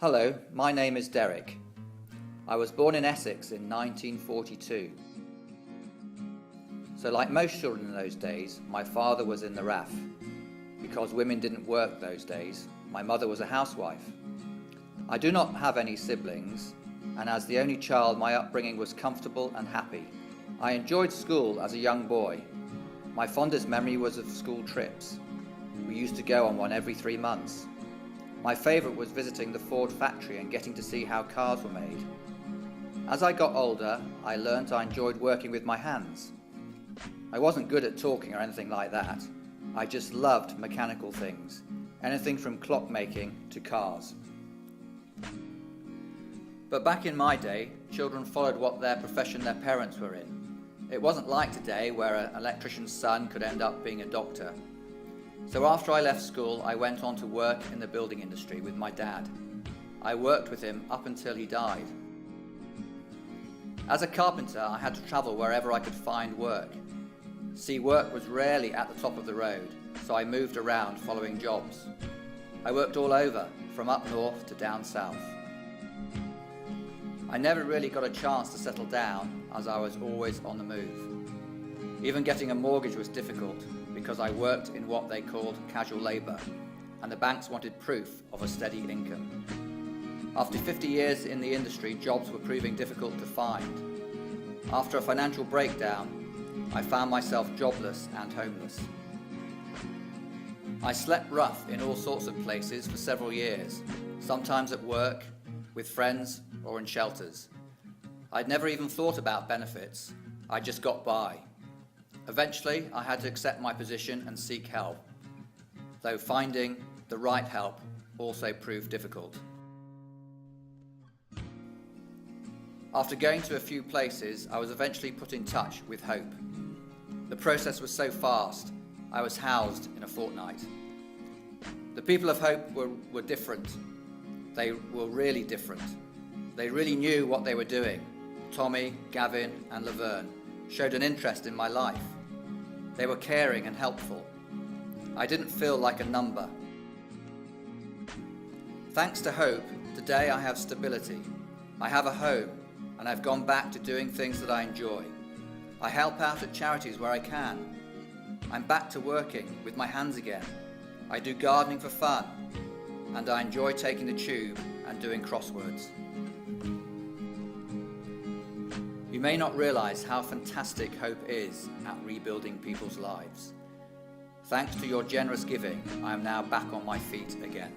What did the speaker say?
Hello, my name is Derek. I was born in Essex in 1942. So like most children in those days, my father was in the RAF. Because women didn't work those days, my mother was a housewife. I do not have any siblings, and as the only child, my upbringing was comfortable and happy. I enjoyed school as a young boy. My fondest memory was of school trips. We used to go on one every 3 months. My favourite was visiting the Ford factory and getting to see how cars were made. As I got older, I learnt I enjoyed working with my hands. I wasn't good at talking or anything like that. I just loved mechanical things, anything from clockmaking to cars. But back in my day, children followed what their profession their parents were in. It wasn't like today where an electrician's son could end up being a doctor. So after I left school, I went on to work in the building industry with my dad. I worked with him up until he died. As a carpenter, I had to travel wherever I could find work. See, work was rarely at the top of the road, so I moved around following jobs. I worked all over, from up north to down south. I never really got a chance to settle down, as I was always on the move. Even getting a mortgage was difficult, because I worked in what they called casual labour, and the banks wanted proof of a steady income. After 50 years in the industry, jobs were proving difficult to find. After a financial breakdown, I found myself jobless and homeless. I slept rough in all sorts of places for several years, sometimes at work, with friends, or in shelters. I'd never even thought about benefits. I just got by. Eventually, I had to accept my position and seek help, though finding the right help also proved difficult. After going to a few places, I was eventually put in touch with Hope. The process was so fast, I was housed in a fortnight. The people of Hope were different. They were really different. They really knew what they were doing. Tommy, Gavin, and Laverne showed an interest in my life. They were caring and helpful. I didn't feel like a number. Thanks to Hope, today I have stability. I have a home, and I've gone back to doing things that I enjoy. I help out at charities where I can. I'm back to working with my hands again. I do gardening for fun, and I enjoy taking the tube and doing crosswords. You may not realise how fantastic Hope is at rebuilding people's lives. Thanks to your generous giving, I am now back on my feet again.